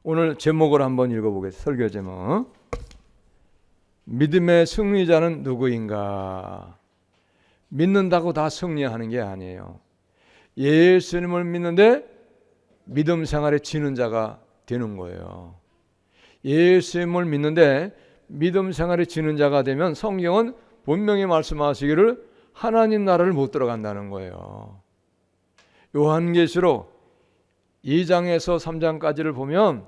오늘 제목을 한번 읽어보겠습니다. 설교 제목. 믿음의 승리자는 누구인가? 믿는다고 다 승리하는 게 아니에요. 예수님을 믿는데 믿음 생활에 지는 자가 되는 거예요. 예수님을 믿는데 믿음 생활에 지는 자가 되면 성경은 분명히 말씀하시기를 하나님 나라를 못 들어간다는 거예요. 요한계시록 2장에서 3장까지를 보면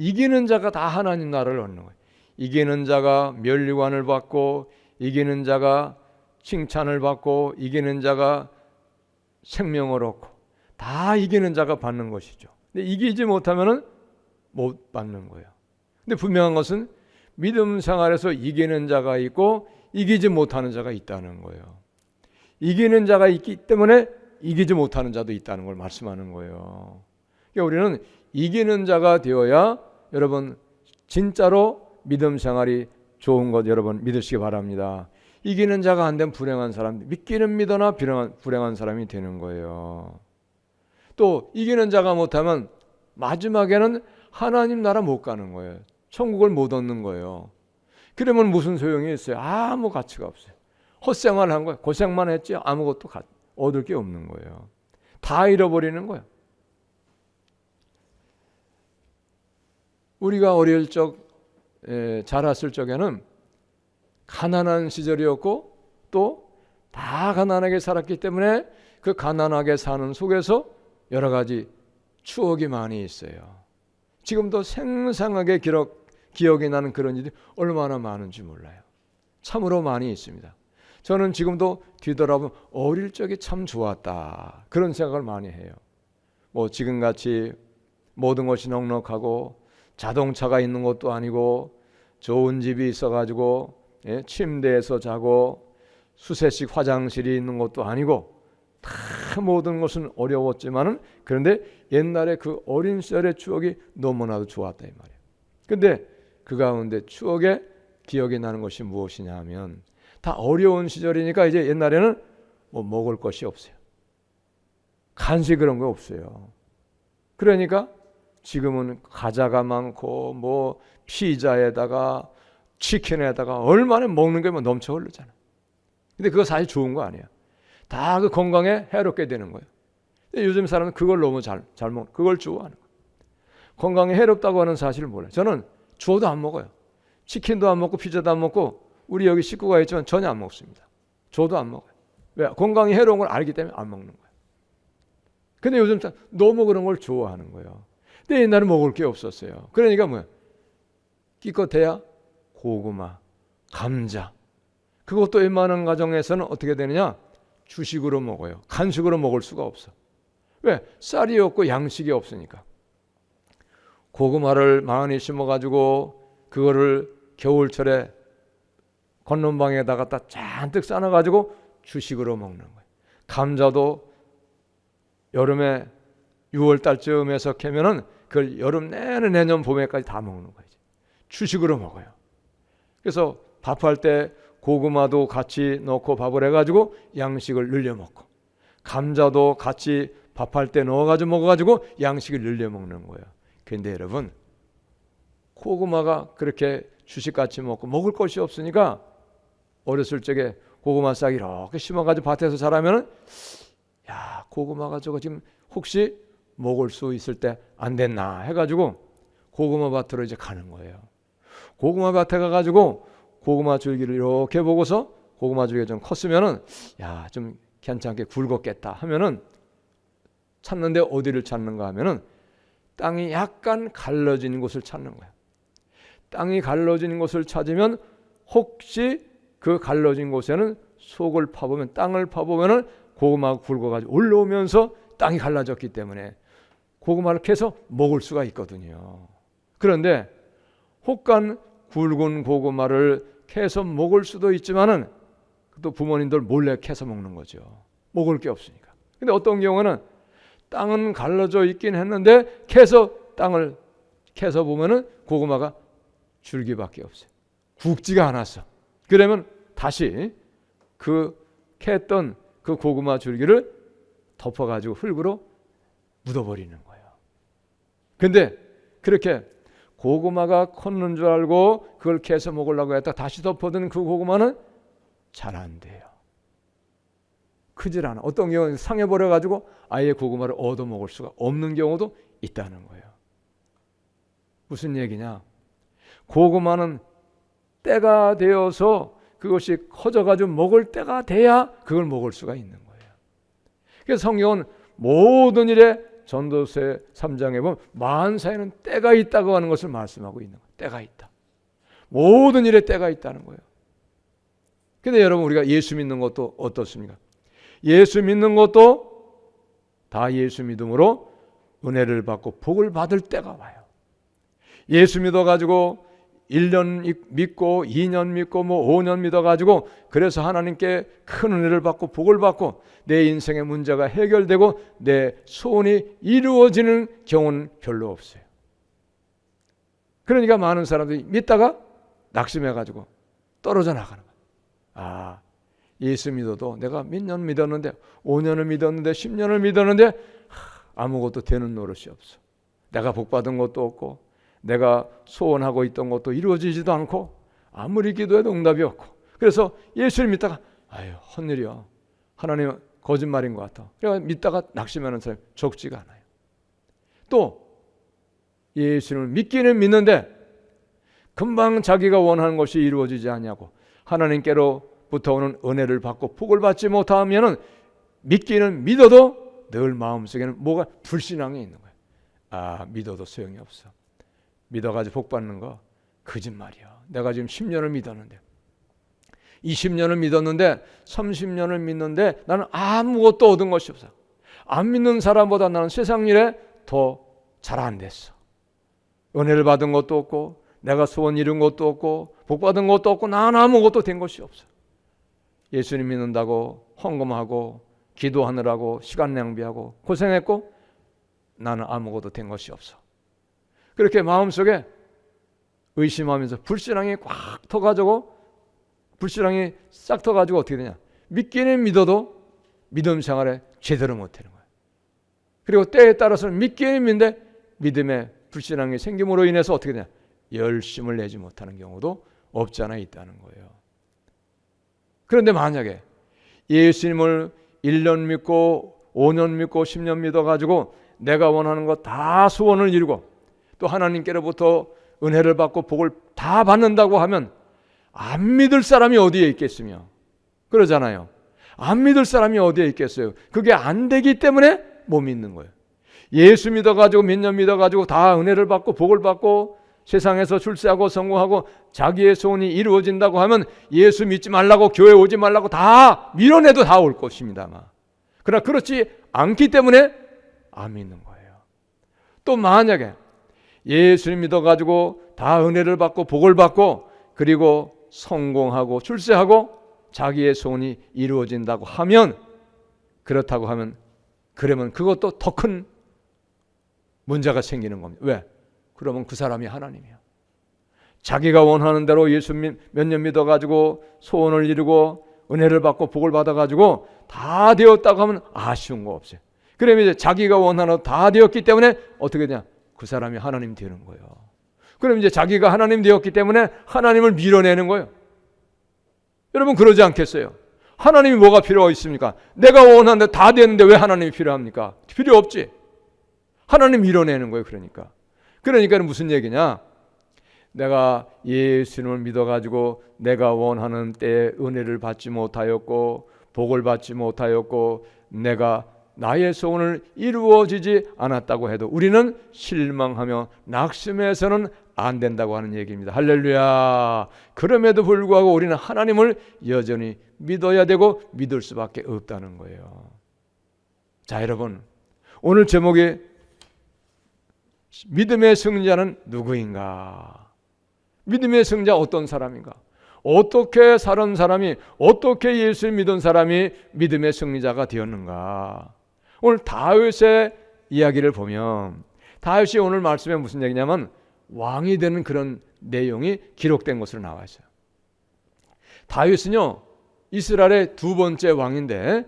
이기는 자가 다 하나님 나라를 얻는 거예요. 이기는 자가 면류관을 받고, 이기는 자가 칭찬을 받고, 이기는 자가 생명을 얻고, 다 이기는 자가 받는 것이죠. 근데 이기지 못하면 못 받는 거예요. 근데 분명한 것은 믿음 생활에서 이기는 자가 있고 이기지 못하는 자가 있다는 거예요. 이기는 자가 있기 때문에 이기지 못하는 자도 있다는 걸 말씀하는 거예요. 그러니까 우리는 이기는 자가 되어야 여러분 진짜로 믿음 생활이 좋은 것 여러분 믿으시기 바랍니다. 이기는 자가 안 되면 불행한 사람, 믿기는 믿으나 불행한 사람이 되는 거예요. 또 이기는 자가 못하면 마지막에는 하나님 나라 못 가는 거예요. 천국을 못 얻는 거예요. 그러면 무슨 소용이 있어요? 아무 가치가 없어요. 헛생활을 한 거예요. 고생만 했지 아무것도 얻을 게 없는 거예요. 다 잃어버리는 거예요. 우리가 어릴 적 자랐을 적에는 가난한 시절이었고 또 다 가난하게 살았기 때문에 그 가난하게 사는 속에서 여러 가지 추억이 많이 있어요. 지금도 생생하게 기억이 나는 그런 일이 얼마나 많은지 몰라요. 참으로 많이 있습니다. 저는 지금도 뒤돌아보면 어릴 적이 참 좋았다 그런 생각을 많이 해요. 뭐 지금같이 모든 것이 넉넉하고 자동차가 있는 것도 아니고 좋은 집이 있어가지고 침대에서 자고 수세식 화장실이 있는 것도 아니고 다 모든 것은 어려웠지만은 그런데 옛날에 그 어린 시절의 추억이 너무나도 좋았다 이 말이에요. 근데 그 가운데 추억에 기억이 나는 것이 무엇이냐 하면 다 어려운 시절이니까 이제 옛날에는 뭐 먹을 것이 없어요. 간식 그런 거 없어요. 그러니까 지금은 과자가 많고 뭐 피자에다가 치킨에다가 얼마나 먹는 게 넘쳐 흐르잖아. 근데 그거 사실 좋은 거 아니야. 다 그 건강에 해롭게 되는 거예요. 요즘 사람은 그걸 너무 잘 먹는, 그걸 좋아하는 거예요. 건강에 해롭다고 하는 사실을 몰라요. 저는 주어도 안 먹어요. 치킨도 안 먹고 피자도 안 먹고 우리 여기 식구가 있지만 전혀 안 먹습니다. 저도 안 먹어요. 왜? 건강이 해로운 걸 알기 때문에 안 먹는 거예요. 근데 요즘 너무 그런 걸 좋아하는 거예요. 근데 옛날에 먹을 게 없었어요. 그러니까 뭐야? 기껏해야 고구마, 감자. 그것도 웬만한 가정에서는 어떻게 되느냐? 주식으로 먹어요. 간식으로 먹을 수가 없어. 왜? 쌀이 없고 양식이 없으니까. 고구마를 많이 심어가지고 그거를 겨울철에 건넌방에다 갖다 잔뜩 싸놔가지고 주식으로 먹는 거예요. 감자도 여름에 6월달쯤에서 캐면은 그걸 여름 내내 내년 봄에까지 다 먹는 거예요. 주식으로 먹어요. 그래서 밥할 때 고구마도 같이 넣고 밥을 해가지고 양식을 늘려 먹고 감자도 같이 밥할 때 넣어가지고 먹어가지고 양식을 늘려 먹는 거예요. 그런데 여러분 고구마가 그렇게 주식같이 먹고 먹을 것이 없으니까 어렸을 적에 고구마 싹 이렇게 심어가지고 밭에서 자라면은 야 고구마가 저거 지금 혹시 먹을 수 있을 때 안 됐나 해가지고 고구마 밭으로 이제 가는 거예요. 고구마 밭에 가가지고 고구마 줄기를 이렇게 보고서 고구마 줄기가 좀 컸으면은 야 좀 괜찮게 굵었겠다 하면은 찾는데 어디를 찾는가 하면은 땅이 약간 갈라진 곳을 찾는 거예요. 땅이 갈라진 곳을 찾으면 혹시 그 갈라진 곳에는 속을 파보면 땅을 파보면은 고구마가 굵어가지고 올라오면서 땅이 갈라졌기 때문에 고구마를 캐서 먹을 수가 있거든요. 그런데 혹간 굵은 고구마를 캐서 먹을 수도 있지만은 또 부모님들 몰래 캐서 먹는 거죠. 먹을 게 없으니까. 근데 어떤 경우는 땅은 갈라져 있긴 했는데 땅을 캐서 보면은 고구마가 줄기밖에 없어요. 굵지가 않았어. 그러면 다시 그 캤던 그 고구마 줄기를 덮어가지고 흙으로 묻어버리는 거예요. 근데 그렇게 고구마가 컸는 줄 알고 그걸 캐서 먹으려고 했다 다시 덮어둔 그 고구마는 잘 안 돼요. 크질 않아. 어떤 경우는 상해버려가지고 아예 고구마를 얻어 먹을 수가 없는 경우도 있다는 거예요. 무슨 얘기냐? 고구마는 때가 되어서 그것이 커져가지고 먹을 때가 돼야 그걸 먹을 수가 있는 거예요. 그래서 성경은 모든 일에 전도서 3장에 보면 만사에는 때가 있다고 하는 것을 말씀하고 있는 거예요. 때가 있다. 모든 일에 때가 있다는 거예요. 근데 여러분 우리가 예수 믿는 것도 어떻습니까? 예수 믿는 것도 다 예수 믿음으로 은혜를 받고 복을 받을 때가 와요. 예수 믿어가지고 1년 믿고 2년 믿고 5년 믿어가지고 그래서 하나님께 큰 은혜를 받고 복을 받고 내 인생의 문제가 해결되고 내 소원이 이루어지는 경우는 별로 없어요. 그러니까 많은 사람들이 믿다가 낙심해가지고 떨어져 나가는 거예요. 아, 예수 믿어도 내가 몇 년 믿었는데 5년을 믿었는데 10년을 믿었는데 아무것도 되는 노릇이 없어. 내가 복받은 것도 없고 내가 소원하고 있던 것도 이루어지지도 않고 아무리 기도해도 응답이 없고 그래서 예수를 믿다가 아유 헛일이야. 하나님 거짓말인 것 같아. 그래서 믿다가 낙심하는 사람이 적지가 않아요. 또 예수를 믿기는 믿는데 금방 자기가 원하는 것이 이루어지지 않냐고 하나님께로부터 오는 은혜를 받고 복을 받지 못하면 믿기는 믿어도 늘 마음속에는 뭐가 불신앙이 있는 거예요. 아 믿어도 소용이 없어. 믿어가지고 복 받는 거 거짓말이야. 내가 지금 10년을 믿었는데 20년을 믿었는데 30년을 믿는데 나는 아무것도 얻은 것이 없어. 안 믿는 사람보다 나는 세상 일에 더 잘 안 됐어. 은혜를 받은 것도 없고 내가 소원 이룬 것도 없고 복 받은 것도 없고 나는 아무것도 된 것이 없어. 예수님 믿는다고 헌금하고 기도하느라고 시간 낭비하고 고생했고 나는 아무것도 된 것이 없어. 그렇게 마음속에 의심하면서 불신앙이 꽉 터가지고 불신앙이 싹 터가지고 어떻게 되냐? 믿기는 믿어도 믿음 생활에 제대로 못하는 거예요. 그리고 때에 따라서는 믿기는 믿는데 믿음에 불신앙이 생김으로 인해서 어떻게 되냐? 열심을 내지 못하는 경우도 없지 않아 있다는 거예요. 그런데 만약에 예수님을 1년 믿고 5년 믿고 10년 믿어가지고 내가 원하는 것 다 소원을 이루고 또 하나님께로부터 은혜를 받고 복을 다 받는다고 하면 안 믿을 사람이 어디에 있겠으며 그러잖아요. 안 믿을 사람이 어디에 있겠어요. 그게 안 되기 때문에 못 믿는 거예요. 예수 믿어가지고 몇 년 믿어가지고 다 은혜를 받고 복을 받고 세상에서 출세하고 성공하고 자기의 소원이 이루어진다고 하면 예수 믿지 말라고 교회 오지 말라고 다 밀어내도 다 올 것입니다. 아마. 그러나 그렇지 않기 때문에 안 믿는 거예요. 또 만약에 예수님 믿어가지고 다 은혜를 받고 복을 받고 그리고 성공하고 출세하고 자기의 소원이 이루어진다고 하면 그렇다고 하면 그러면 그것도 더 큰 문제가 생기는 겁니다. 왜? 그러면 그 사람이 하나님이야. 자기가 원하는 대로 예수 몇 년 믿어가지고 소원을 이루고 은혜를 받고 복을 받아가지고 다 되었다고 하면 아쉬운 거 없어요. 그러면 이제 자기가 원하는 다 되었기 때문에 어떻게 되냐? 그 사람이 하나님 되는 거예요. 그럼 이제 자기가 하나님 되었기 때문에 하나님을 밀어내는 거예요. 여러분 그러지 않겠어요? 하나님이 뭐가 필요가 있습니까? 내가 원하는데 다 됐는데 왜 하나님이 필요합니까? 필요 없지. 하나님 밀어내는 거예요. 그러니까 무슨 얘기냐? 내가 예수님을 믿어가지고 내가 원하는 때에 은혜를 받지 못하였고 복을 받지 못하였고 내가 나의 소원을 이루어지지 않았다고 해도 우리는 실망하며 낙심해서는 안 된다고 하는 얘기입니다. 할렐루야. 그럼에도 불구하고 우리는 하나님을 여전히 믿어야 되고 믿을 수밖에 없다는 거예요. 자, 여러분 오늘 제목이 믿음의 승자는 누구인가? 믿음의 승자 어떤 사람인가? 어떻게 사는 사람이 어떻게 예수를 믿은 사람이 믿음의 승리자가 되었는가? 오늘 다윗의 이야기를 보면 다윗이 오늘 말씀에 무슨 얘기냐면 왕이 되는 그런 내용이 기록된 것으로 나와 있어요. 다윗은요 이스라엘의 두 번째 왕인데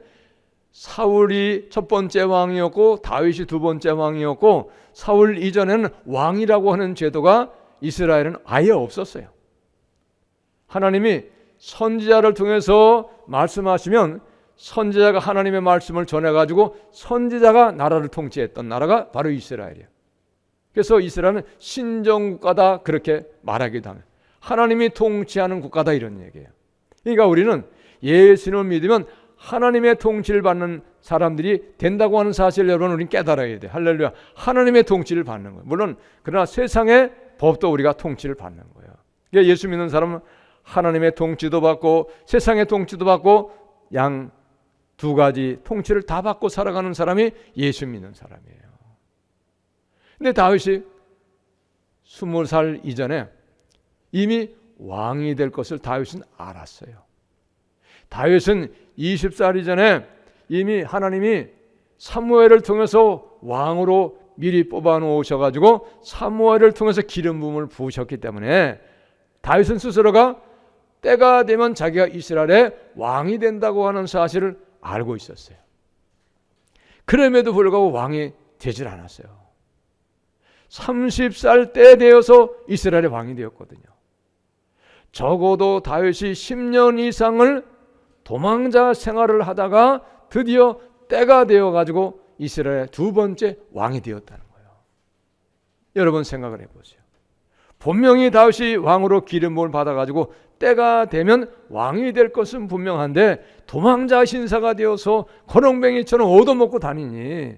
사울이 첫 번째 왕이었고 다윗이 두 번째 왕이었고 사울 이전에는 왕이라고 하는 제도가 이스라엘은 아예 없었어요. 하나님이 선지자를 통해서 말씀하시면 선지자가 하나님의 말씀을 전해가지고 선지자가 나라를 통치했던 나라가 바로 이스라엘이에요. 그래서 이스라엘은 신정국가다 그렇게 말하기도 합니다. 하나님이 통치하는 국가다 이런 얘기예요. 그러니까 우리는 예수님을 믿으면 하나님의 통치를 받는 사람들이 된다고 하는 사실을 여러분 우리는 깨달아야 돼요. 할렐루야. 하나님의 통치를 받는 거예요. 물론 그러나 세상의 법도 우리가 통치를 받는 거예요. 그러니까 예수 믿는 사람은 하나님의 통치도 받고 세상의 통치도 받고 양 두 가지 통치를 다 받고 살아가는 사람이 예수 믿는 사람이에요. 근데 다윗이 20살 이전에 이미 왕이 될 것을 다윗은 알았어요. 다윗은 20살 이전에 이미 하나님이 사무엘을 통해서 왕으로 미리 뽑아 놓으셔가지고 사무엘을 통해서 기름 부음을 부으셨기 때문에 다윗은 스스로가 때가 되면 자기가 이스라엘의 왕이 된다고 하는 사실을 알고 있었어요. 그럼에도 불구하고 왕이 되질 않았어요. 30살 때 되어서 이스라엘의 왕이 되었거든요. 적어도 다윗이 10년 이상을 도망자 생활을 하다가 드디어 때가 되어가지고 이스라엘의 두 번째 왕이 되었다는 거예요. 여러분 생각을 해보세요. 분명히 다윗이 왕으로 기름부음을 받아가지고 때가 되면 왕이 될 것은 분명한데 도망자 신사가 되어서 거렁뱅이처럼 얻어먹고 다니니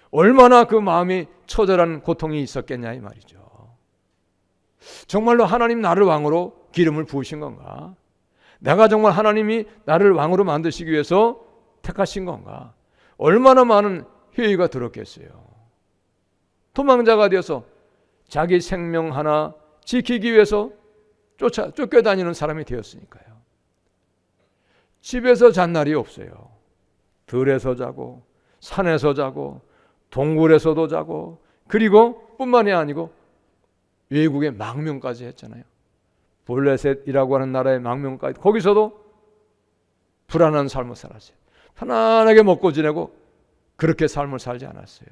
얼마나 그 마음이 처절한 고통이 있었겠냐 이 말이죠. 정말로 하나님 나를 왕으로 기름을 부으신 건가? 내가 정말 하나님이 나를 왕으로 만드시기 위해서 택하신 건가? 얼마나 많은 회의가 들었겠어요. 도망자가 되어서 자기 생명 하나 지키기 위해서 쫓겨다니는 사람이 되었으니까요. 집에서 잔 날이 없어요. 들에서 자고 산에서 자고 동굴에서도 자고 그리고 뿐만이 아니고 외국에 망명까지 했잖아요. 블레셋이라고 하는 나라의 망명까지 거기서도 불안한 삶을 살았어요. 편안하게 먹고 지내고 그렇게 삶을 살지 않았어요.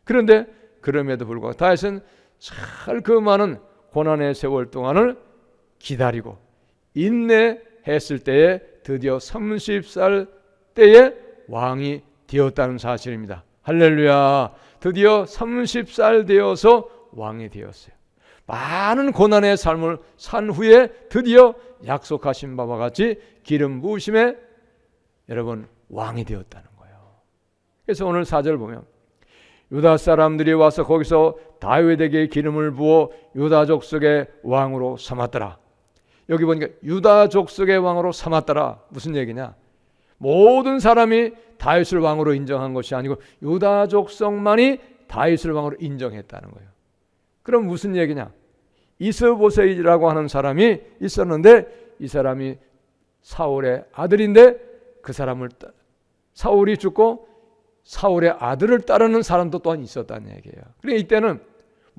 그런데 그럼에도 불구하고 다윗은 잘 그 많은 고난의 세월 동안을 기다리고 인내했을 때에 드디어 30살 때에 왕이 되었다는 사실입니다. 할렐루야. 드디어 30살 되어서 왕이 되었어요. 많은 고난의 삶을 산 후에 드디어 약속하신 바와 같이 기름 부으심에 여러분 왕이 되었다는 거예요. 그래서 오늘 4절 보면 유다 사람들이 와서 거기서 다윗에게 기름을 부어 유다 족속의 왕으로 삼았더라. 여기 보니까 유다 족속의 왕으로 삼았더라. 무슨 얘기냐? 모든 사람이 다윗을 왕으로 인정한 것이 아니고 유다 족속만이 다윗을 왕으로 인정했다는 거예요. 그럼 무슨 얘기냐? 이스보셋이라고 하는 사람이 있었는데 이 사람이 사울의 아들인데 그 사람을 사울이 죽고 사울의 아들을 따르는 사람도 또한 있었다는 얘기예요. 그러니까 이때는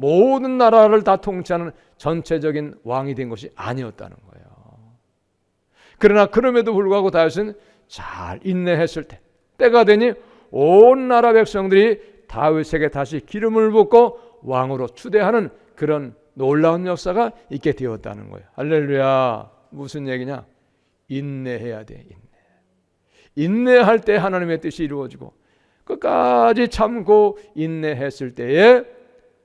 모든 나라를 다 통치하는 전체적인 왕이 된 것이 아니었다는 거예요. 그러나 그럼에도 불구하고 다윗은 잘 인내했을 때 때가 되니 온 나라 백성들이 다윗에게 다시 기름을 붓고 왕으로 추대하는 그런 놀라운 역사가 있게 되었다는 거예요. 할렐루야. 무슨 얘기냐? 인내해야 돼. 인내할 때 하나님의 뜻이 이루어지고 끝까지 참고 인내했을 때에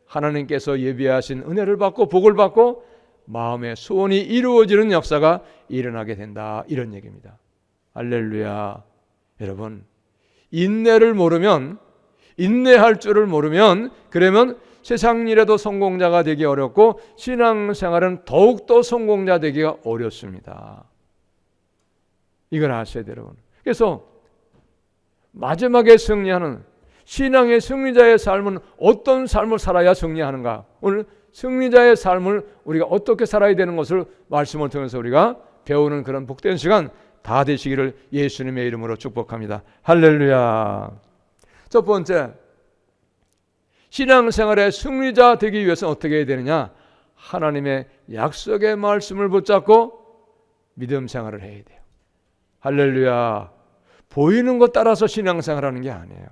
하나님께서 예비하신 은혜를 받고 복을 받고 마음의 소원이 이루어지는 역사가 일어나게 된다. 이런 얘기입니다. 할렐루야. 여러분 인내를 모르면 인내할 줄을 모르면 그러면 세상 일에도 성공자가 되기 어렵고 신앙생활은 더욱더 성공자 되기가 어렵습니다. 이걸 아셔야 돼요, 여러분. 그래서 마지막에 승리하는 신앙의 승리자의 삶은 어떤 삶을 살아야 승리하는가? 오늘 승리자의 삶을 우리가 어떻게 살아야 되는 것을 말씀을 통해서 우리가 배우는 그런 복된 시간 다 되시기를 예수님의 이름으로 축복합니다. 할렐루야. 첫 번째, 신앙생활의 승리자 되기 위해서는 어떻게 해야 되느냐? 하나님의 약속의 말씀을 붙잡고 믿음 생활을 해야 돼요. 할렐루야. 보이는 것 따라서 신앙생활하는 게 아니에요.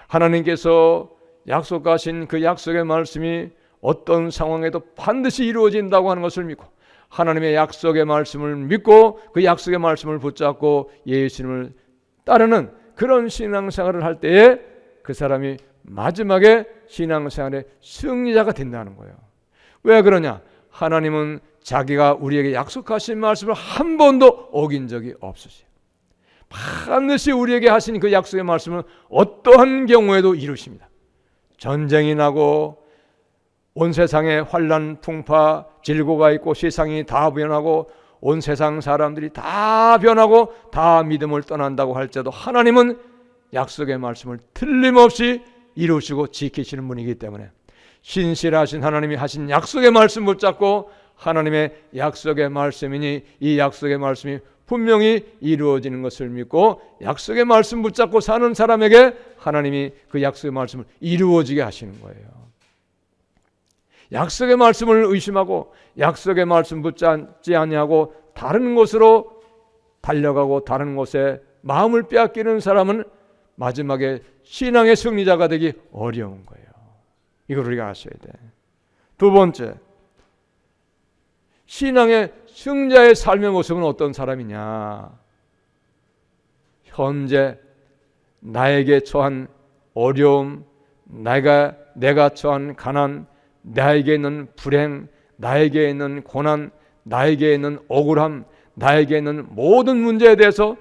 하나님께서 약속하신 그 약속의 말씀이 어떤 상황에도 반드시 이루어진다고 하는 것을 믿고, 하나님의 약속의 말씀을 믿고 그 약속의 말씀을 붙잡고 예수님을 따르는 그런 신앙생활을 할 때에 그 사람이 마지막에 신앙생활의 승리자가 된다는 거예요. 왜 그러냐? 하나님은 자기가 우리에게 약속하신 말씀을 한 번도 어긴 적이 없으세요. 반드시 우리에게 하신 그 약속의 말씀은 어떠한 경우에도 이루십니다. 전쟁이 나고 온 세상에 환난, 풍파, 질고가 있고 세상이 다 변하고 온 세상 사람들이 다 변하고 다 믿음을 떠난다고 할지라도 하나님은 약속의 말씀을 틀림없이 이루시고 지키시는 분이기 때문에 신실하신 하나님이 하신 약속의 말씀 붙잡고 하나님의 약속의 말씀이니 이 약속의 말씀이 분명히 이루어지는 것을 믿고 약속의 말씀 붙잡고 사는 사람에게 하나님이 그 약속의 말씀을 이루어지게 하시는 거예요. 약속의 말씀을 의심하고 약속의 말씀 붙잡지 아니하고 다른 곳으로 달려가고 다른 곳에 마음을 빼앗기는 사람은 마지막에 신앙의 승리자가 되기 어려운 거예요. 이걸 우리가 아셔야 돼. 두 번째, 신앙의 승자의 삶의 모습은 어떤 사람이냐? 현재 나에게 처한 어려움, 내가 처한 가난, 나에게 있는 불행, 나에게 있는 고난, 나에게 있는 억울함, 나에게 있는 모든 문제에 대해서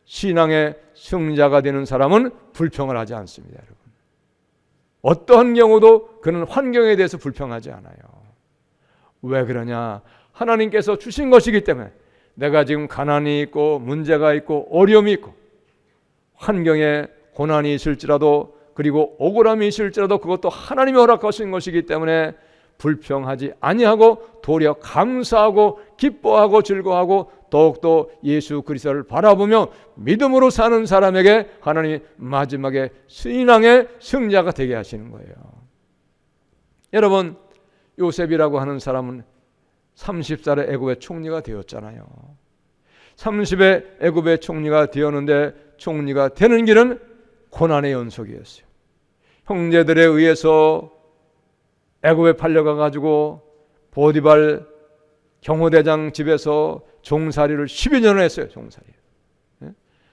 신앙의 승자가 되는 사람은 불평을 하지 않습니다, 여러분. 어떠한 경우도 그는 환경에 대해서 불평하지 않아요. 왜 그러냐? 하나님께서 주신 것이기 때문에. 내가 지금 가난이 있고 문제가 있고 어려움이 있고 환경에 고난이 있을지라도 그리고 억울함이 있을지라도 그것도 하나님이 허락하신 것이기 때문에 불평하지 아니하고 도리어 감사하고 기뻐하고 즐거워하고 더욱더 예수 그리스도를 바라보며 믿음으로 사는 사람에게 하나님이 마지막에 신앙의 승자가 되게 하시는 거예요. 여러분, 요셉이라고 하는 사람은 30살에 애굽의 총리가 되었잖아요. 30에 애굽의 총리가 되었는데 총리가 되는 길은 고난의 연속이었어요. 형제들에 의해서 애굽에 팔려가 가지고 보디발 경호대장 집에서 종살이를 12년을 했어요.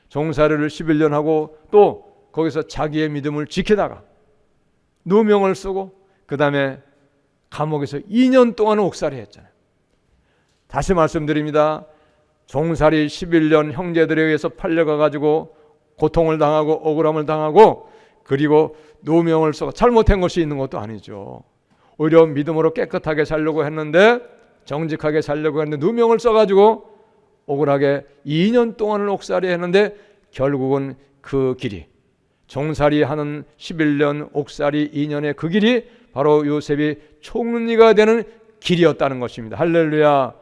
종살이를 11년 하고 또 거기서 자기의 믿음을 지키다가 누명을 쓰고 그 다음에 감옥에서 2년 동안 옥살이 했잖아요. 다시 말씀드립니다. 종살이 11년 형제들에 의해서 팔려가 가지고 고통을 당하고 억울함을 당하고 그리고 누명을 써서 잘못한 것이 있는 것도 아니죠. 오히려 믿음으로 깨끗하게 살려고 했는데 정직하게 살려고 했는데 누명을 써가지고 억울하게 2년 동안을 옥살이 했는데 결국은 그 길이 종살이 하는 11년 옥살이 2년의 그 길이 바로 요셉이 총리가 되는 길이었다는 것입니다. 할렐루야.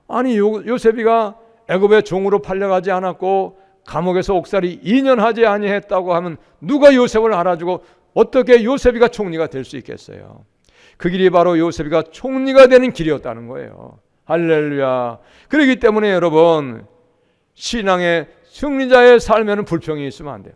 아니 요셉이가 애굽의 종으로 팔려가지 않았고 감옥에서 옥살이 2년 하지 아니했다고 하면 누가 요셉을 알아주고 어떻게 요셉이가 총리가 될 수 있겠어요? 그 길이 바로 요셉이가 총리가 되는 길이었다는 거예요. 할렐루야. 그렇기 때문에 여러분 신앙의 승리자의 삶에는 불평이 있으면 안 돼요.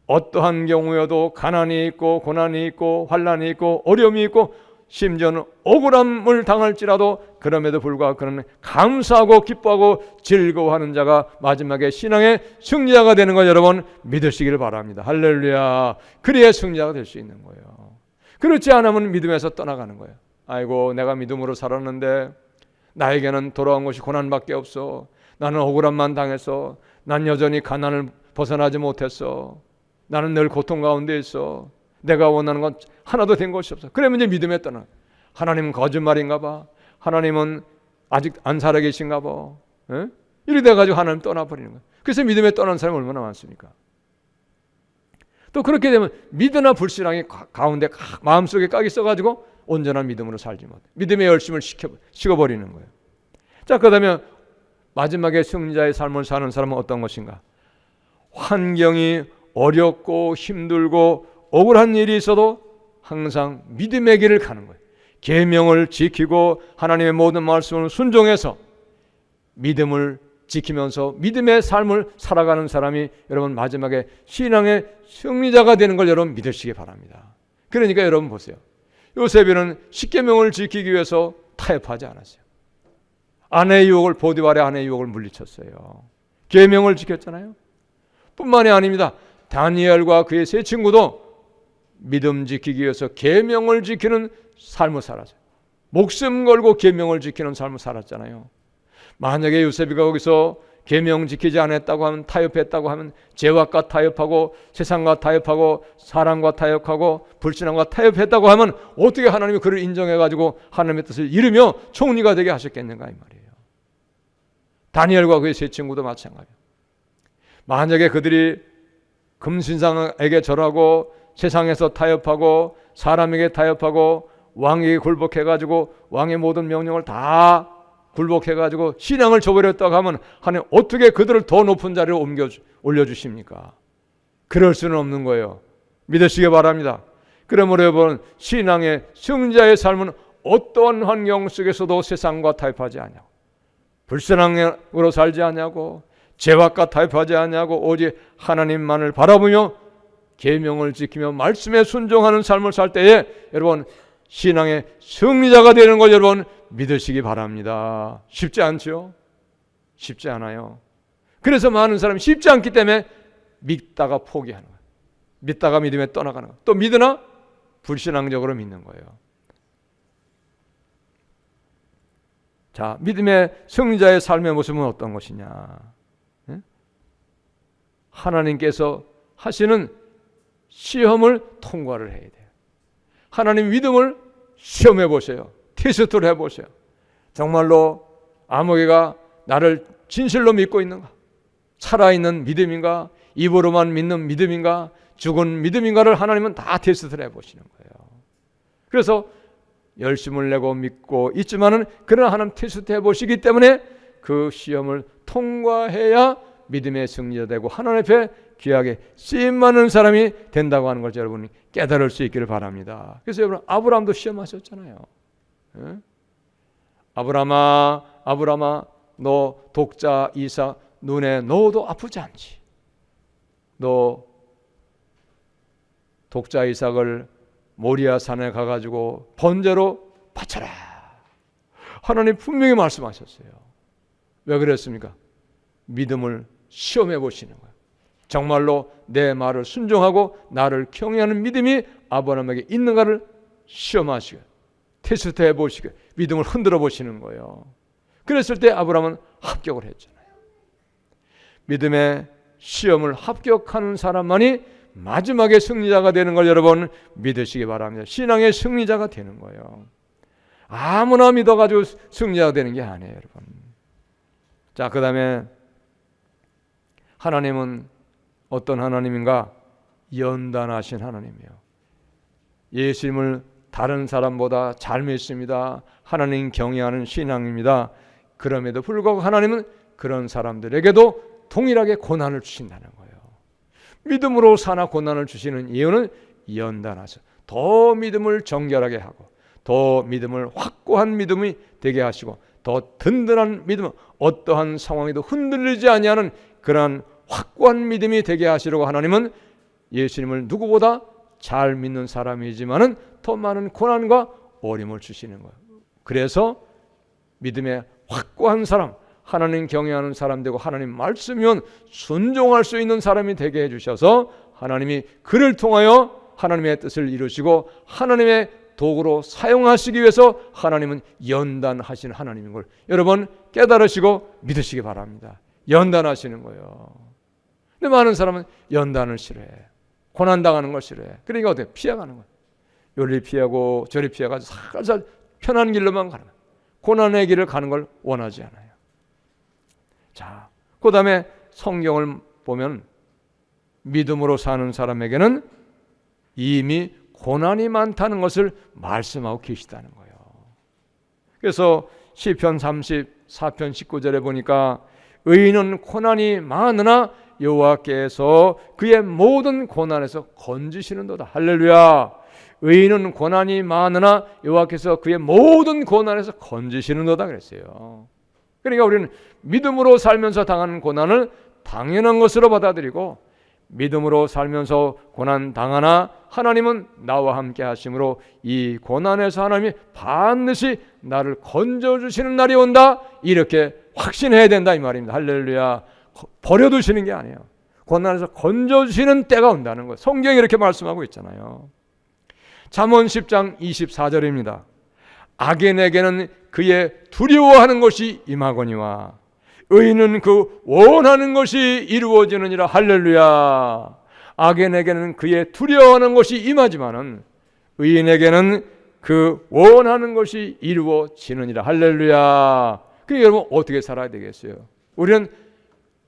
어떠한 경우여도 가난이 있고 고난이 있고 환난이 있고 어려움이 있고 심지어는 억울함을 당할지라도 그럼에도 불구하고 그는 감사하고 기뻐하고 즐거워하는 자가 마지막에 신앙의 승리자가 되는 걸 여러분 믿으시기를 바랍니다. 할렐루야. 그래야 승리자가 될 수 있는 거예요. 그렇지 않으면 믿음에서 떠나가는 거예요. 아이고 내가 믿음으로 살았는데 나에게는 돌아온 것이 고난밖에 없어. 나는 억울함만 당했어. 난 여전히 가난을 벗어나지 못했어. 나는 늘 고통 가운데 있어. 내가 원하는 건 하나도 된 것이 없어. 그러면 이제 믿음에 떠나. 하나님은 거짓말인가 봐. 하나님은 아직 안 살아계신가 봐. 이래 돼가지고 하나님 떠나버리는 거예요. 그래서 믿음에 떠난 사람이 얼마나 많습니까? 또 그렇게 되면 믿으나 불신앙이 가운데 마음속에 깍이 써가지고 온전한 믿음으로 살지 못해. 믿음의 열심을 식어버리는 거예요. 자, 그 다음에 마지막에 승리자의 삶을 사는 사람은 어떤 것인가? 환경이 어렵고 힘들고 억울한 일이 있어도 항상 믿음의 길을 가는 거예요. 계명을 지키고 하나님의 모든 말씀을 순종해서 믿음을 지키면서 믿음의 삶을 살아가는 사람이 여러분 마지막에 신앙의 승리자가 되는 걸 여러분 믿으시기 바랍니다. 그러니까 여러분 보세요. 요셉이는 십계명을 지키기 위해서 타협하지 않았어요. 아내의 유혹을, 보디발의 아내의 유혹을 물리쳤어요. 계명을 지켰잖아요. 뿐만이 아닙니다. 다니엘과 그의 세 친구도 믿음 지키기 위해서 계명을 지키는 삶을 살았어요. 목숨 걸고 계명을 지키는 삶을 살았잖아요. 만약에 요셉이가 거기서 계명 지키지 않았다고 하면, 타협했다고 하면 죄악과 타협하고 세상과 타협하고 사람과 타협하고 불신앙과 타협했다고 하면 어떻게 하나님이 그를 인정해가지고 하나님의 뜻을 이루며 총리가 되게 하셨겠는가 이 말이에요. 다니엘과 그의 세 친구도 마찬가지예요. 만약에 그들이 금신상에게 절하고 세상에서 타협하고 사람에게 타협하고 왕에게 굴복해가지고 왕의 모든 명령을 다 굴복해가지고 신앙을 저버렸다고 하면 하나님 어떻게 그들을 더 높은 자리로 올려주십니까? 그럴 수는 없는 거예요. 믿으시기 바랍니다. 그러므로 여러분, 신앙의 승자의 삶은 어떠한 환경 속에서도 세상과 타협하지 않냐고, 불신앙으로 살지 않냐고, 죄악과 타협하지 않냐고, 오직 하나님만을 바라보며 계명을 지키며 말씀에 순종하는 삶을 살 때에 여러분 신앙의 승리자가 되는 걸 여러분 믿으시기 바랍니다. 쉽지 않죠? 쉽지 않아요. 그래서 많은 사람이 쉽지 않기 때문에 믿다가 포기하는 거예요. 믿다가 믿음에 떠나가는 거예요. 또 믿으나 불신앙적으로 믿는 거예요. 자, 믿음의 승리자의 삶의 모습은 어떤 것이냐? 하나님께서 하시는 시험을 통과를 해야 돼요. 하나님 믿음을 시험해 보세요. 테스트를 해보세요. 정말로 아무개가 나를 진실로 믿고 있는가? 살아있는 믿음인가? 입으로만 믿는 믿음인가? 죽은 믿음인가를 하나님은 다 테스트를 해보시는 거예요. 그래서 열심을 내고 믿고 있지만은 그러나 하나님 테스트 해보시기 때문에 그 시험을 통과해야 믿음의 승리자 되고 하나님 앞에 귀하게 쓰임받는 사람이 된다고 하는 걸 여러분이 깨달을 수 있기를 바랍니다. 그래서 여러분 아브라함도 시험하셨잖아요. 예? 아브라함아 너 독자 이삭 눈에 넣어도 아프지 않지. 너 독자 이삭을 모리아 산에 가가지고 번제로 바쳐라. 하나님 분명히 말씀하셨어요. 왜 그랬습니까? 믿음을 시험해 보시는 거예요. 정말로 내 말을 순종하고 나를 경외하는 믿음이 아브라함에게 있는가를 시험하시고 테스트해 보시고 믿음을 흔들어 보시는 거예요. 그랬을 때 아브라함은 합격을 했잖아요. 믿음의 시험을 합격하는 사람만이 마지막에 승리자가 되는 걸 여러분 믿으시기 바랍니다. 신앙의 승리자가 되는 거예요. 아무나 믿어가지고 승리자가 되는 게 아니에요, 여러분. 자, 그 다음에 하나님은 어떤 하나님인가? 연단하신 하나님이에요. 예수님을 다른 사람보다 잘 믿습니다. 하나님 경외하는 신앙입니다. 그럼에도 불구하고 하나님은 그런 사람들에게도 동일하게 고난을 주신다는 거예요. 믿음으로 사나 고난을 주시는 이유는 연단하셔. 더 믿음을 정결하게 하고 더 믿음을 확고한 믿음이 되게 하시고 더 든든한 믿음, 어떠한 상황에도 흔들리지 아니하는 그러한 확고한 믿음이 되게 하시려고 하나님은 예수님을 누구보다 잘 믿는 사람이지만은 더 많은 고난과 어려움을 주시는 거예요. 그래서 믿음의 확고한 사람, 하나님 경외하는 사람 되고 하나님 말씀이면 순종할 수 있는 사람이 되게 해주셔서 하나님이 그를 통하여 하나님의 뜻을 이루시고 하나님의 도구로 사용하시기 위해서 하나님은 연단하시는 하나님인 걸 여러분 깨달으시고 믿으시기 바랍니다. 연단하시는 거예요. 근데 많은 사람은 연단을 싫어해. 고난당하는 걸 싫어해. 그러니까 어떻게 피해가는 거예요. 요리 피하고 저리 피해가지고 살살 편한 길로만 가는 거예요. 고난의 길을 가는 걸 원하지 않아요. 자, 그 다음에 성경을 보면 믿음으로 사는 사람에게는 이미 고난이 많다는 것을 말씀하고 계시다는 거예요. 그래서 시편 34편 19절에 보니까 의인은 고난이 많으나 여호와께서 그의 모든 고난에서 건지시는도다. 할렐루야. 의인은 고난이 많으나 여호와께서 그의 모든 고난에서 건지시는도다 그랬어요. 그러니까 우리는 믿음으로 살면서 당하는 고난을 당연한 것으로 받아들이고, 믿음으로 살면서 고난 당하나 하나님은 나와 함께 하심으로 이 고난에서 하나님이 반드시 나를 건져주시는 날이 온다, 이렇게 확신해야 된다 이 말입니다. 할렐루야. 버려두시는 게 아니에요. 고난에서 건져주시는 때가 온다는 거예요. 성경이 이렇게 말씀하고 있잖아요. 잠언 10장 24절입니다. 악인에게는 그의 두려워하는 것이 임하거니와 의인은 그 원하는 것이 이루어지느니라. 할렐루야. 악인에게는 그의 두려워하는 것이 임하지만은 의인에게는 그 원하는 것이 이루어지느니라. 할렐루야. 그러니까 여러분 어떻게 살아야 되겠어요? 우리는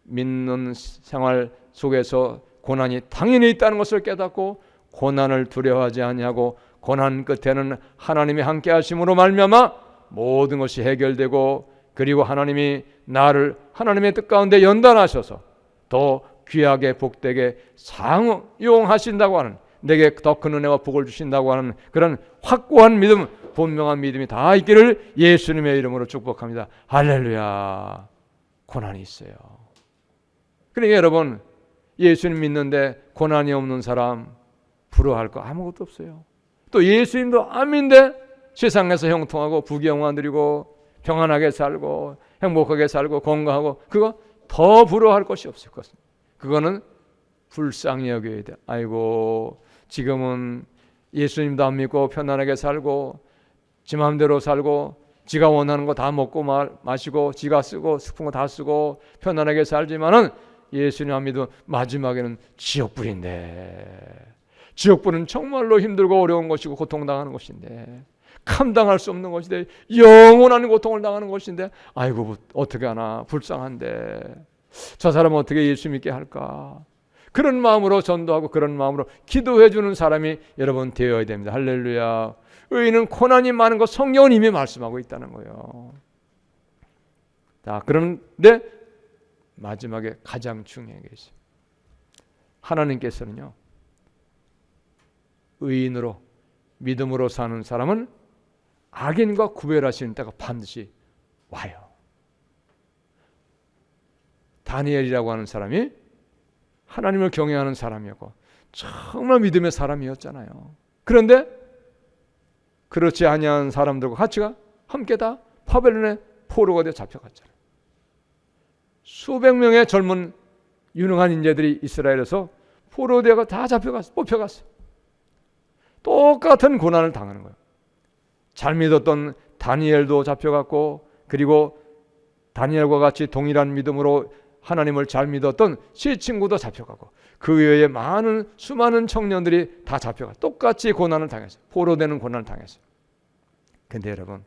믿는 생활 속에서 고난이 당연히 있다는 것을 깨닫고 고난을 두려워하지 아니하고 고난 끝에는 하나님이 함께 하심으로 말미암아 모든 것이 해결되고, 그리고 하나님이 나를 하나님의 뜻 가운데 연단하셔서 더 귀하게 복되게 사용하신다고 하는, 내게 더 큰 은혜와 복을 주신다고 하는 그런 확고한 믿음, 분명한 믿음이 다 있기를 예수님의 이름으로 축복합니다. 할렐루야. 고난이 있어요. 그러니까 여러분, 예수님 믿는데 고난이 없는 사람 부러워할 거 아무것도 없어요. 또 예수님도 암인데 세상에서 형통하고 부귀영화 누리고 평안하게 살고 행복하게 살고 건강하고, 그거 더 부러워할 것이 없을 것입니다. 그거는 불쌍히 여겨야 돼. 아이고, 지금은 예수님도 안 믿고 편안하게 살고 지 마음대로 살고 지가 원하는 거 다 먹고 마시고 지가 쓰고 싶은 거 다 쓰고 편안하게 살지만은 예수님 안 믿으면 마지막에는 지옥불인데, 지옥불은 정말로 힘들고 어려운 것이고 고통당하는 것인데, 감당할 수 없는 것인데, 영원한 고통을 당하는 것인데, 아이고 어떻게 하나 불쌍한데 저 사람은 어떻게 예수 믿게 할까, 그런 마음으로 전도하고 그런 마음으로 기도해 주는 사람이 여러분 되어야 됩니다. 할렐루야. 의인은 고난이 많은 것 성경은 이미 말씀하고 있다는 거예요. 자, 그런데 마지막에 가장 중요한 게 있어요. 하나님께서는요, 의인으로 믿음으로 사는 사람은 악인과 구별하시는 때가 반드시 와요. 다니엘이라고 하는 사람이 하나님을 경외하는 사람이었고 정말 믿음의 사람이었잖아요. 그런데 그렇지 아니한 사람들과 같이가 함께 다 바벨론의 포로가 되어 잡혀갔잖아요. 수백 명의 젊은 유능한 인재들이 이스라엘에서 포로되어가 다 뽑혀갔어요. 똑같은 고난을 당하는 거예요. 잘 믿었던 다니엘도 잡혀갔고, 그리고 다니엘과 같이 동일한 믿음으로 하나님을 잘 믿었던 세 친구도 잡혀가고, 그 외에 수많은 청년들이 다 잡혀가 똑같이 고난을 당했어요. 포로되는 고난을 당했어요. 근데 여러분,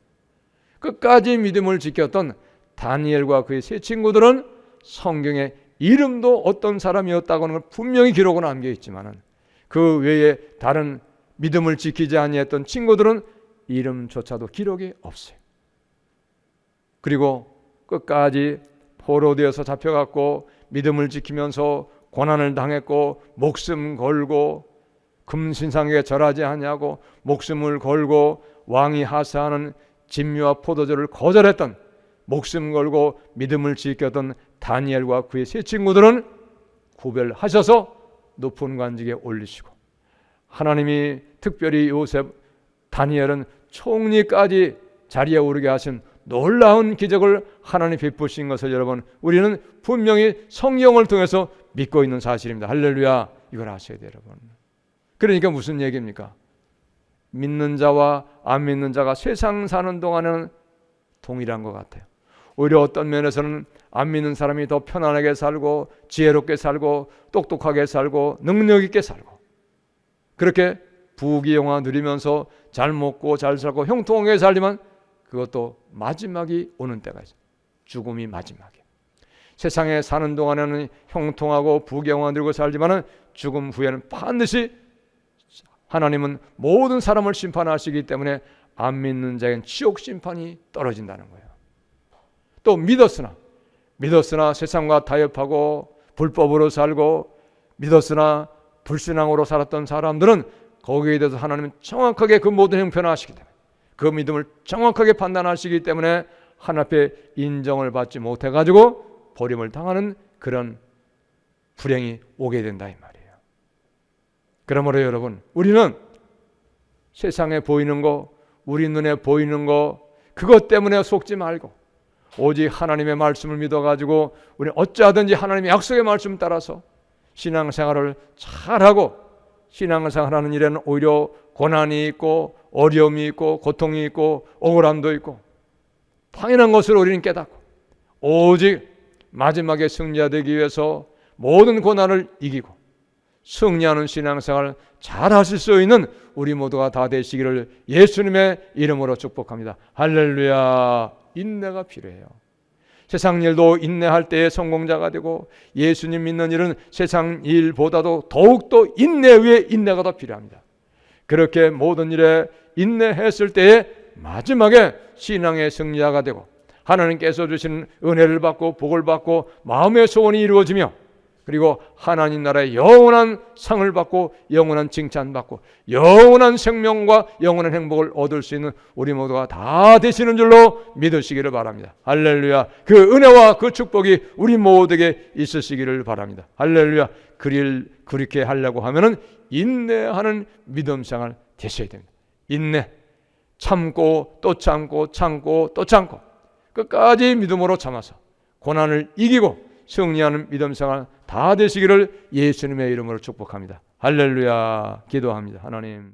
끝까지 믿음을 지켰던 다니엘과 그의 세 친구들은 성경에 이름도 어떤 사람이었다고 하는 걸 분명히 기록은 남겨 있지만은, 그 외에 다른 믿음을 지키지 아니했던 친구들은 이름조차도 기록이 없어요. 그리고 끝까지 포로되어서 잡혀갔고 믿음을 지키면서 고난을 당했고 목숨 걸고 금신상에 절하지 아니하고 목숨을 걸고 왕이 하사하는 진미와 포도주를 거절했던, 목숨 걸고 믿음을 지켰던 다니엘과 그의 세 친구들은 구별하셔서 높은 관직에 올리시고, 하나님이 특별히 요셉, 다니엘은 총리까지 자리에 오르게 하신 놀라운 기적을 하나님 베푸신 것을 여러분, 우리는 분명히 성경을 통해서 믿고 있는 사실입니다. 할렐루야. 이걸 아셔야 돼요, 여러분. 그러니까 무슨 얘기입니까? 믿는 자와 안 믿는 자가 세상 사는 동안에는 동일한 것 같아요. 오히려 어떤 면에서는 안 믿는 사람이 더 편안하게 살고 지혜롭게 살고 똑똑하게 살고 능력 있게 살고, 그렇게 부귀영화 누리면서 잘 먹고 잘 살고 형통하게 살지만 그것도 마지막이 오는 때가 있어요. 죽음이 마지막이에요. 세상에 사는 동안에는 형통하고 부귀영화 누리고 살지만 죽음 후에는 반드시 하나님은 모든 사람을 심판하시기 때문에 안 믿는 자에겐 지옥 심판이 떨어진다는 거예요. 또 믿었으나 세상과 타협하고 불법으로 살고 믿었으나 불신앙으로 살았던 사람들은 거기에 대해서 하나님은 정확하게 그 모든 형편을 하시기 때문에, 그 믿음을 정확하게 판단하시기 때문에 하나님 앞에 인정을 받지 못해가지고 버림을 당하는 그런 불행이 오게 된다 이 말이에요. 그러므로 여러분, 우리는 세상에 보이는 거, 우리 눈에 보이는 거, 그것 때문에 속지 말고 오직 하나님의 말씀을 믿어가지고 우리 어찌하든지 하나님의 약속의 말씀 따라서 신앙생활을 잘하고, 신앙생활하는 일에는 오히려 고난이 있고 어려움이 있고 고통이 있고 억울함도 있고 당연한 것을 우리는 깨닫고 오직 마지막에 승리자 되기 위해서 모든 고난을 이기고 승리하는 신앙생활을 잘 하실 수 있는 우리 모두가 다 되시기를 예수님의 이름으로 축복합니다. 할렐루야. 인내가 필요해요. 세상 일도 인내할 때에 성공자가 되고 예수님 믿는 일은 세상 일보다도 더욱더 인내 위에 인내가 더 필요합니다. 그렇게 모든 일에 인내했을 때에 마지막에 신앙의 승리자가 되고 하나님께서 주신 은혜를 받고 복을 받고 마음의 소원이 이루어지며 그리고 하나님 나라의 영원한 상을 받고 영원한 칭찬받고 영원한 생명과 영원한 행복을 얻을 수 있는 우리 모두가 다 되시는 줄로 믿으시기를 바랍니다. 할렐루야. 그 은혜와 그 축복이 우리 모두에게 있으시기를 바랍니다. 할렐루야. 그렇게 하려고 하면은 인내하는 믿음 생활 되셔야 됩니다. 인내. 참고 또 참고 참고 또 참고 끝까지 믿음으로 참아서 고난을 이기고 승리하는 믿음 생활 다 되시기를 예수님의 이름으로 축복합니다. 할렐루야. 기도합니다. 하나님.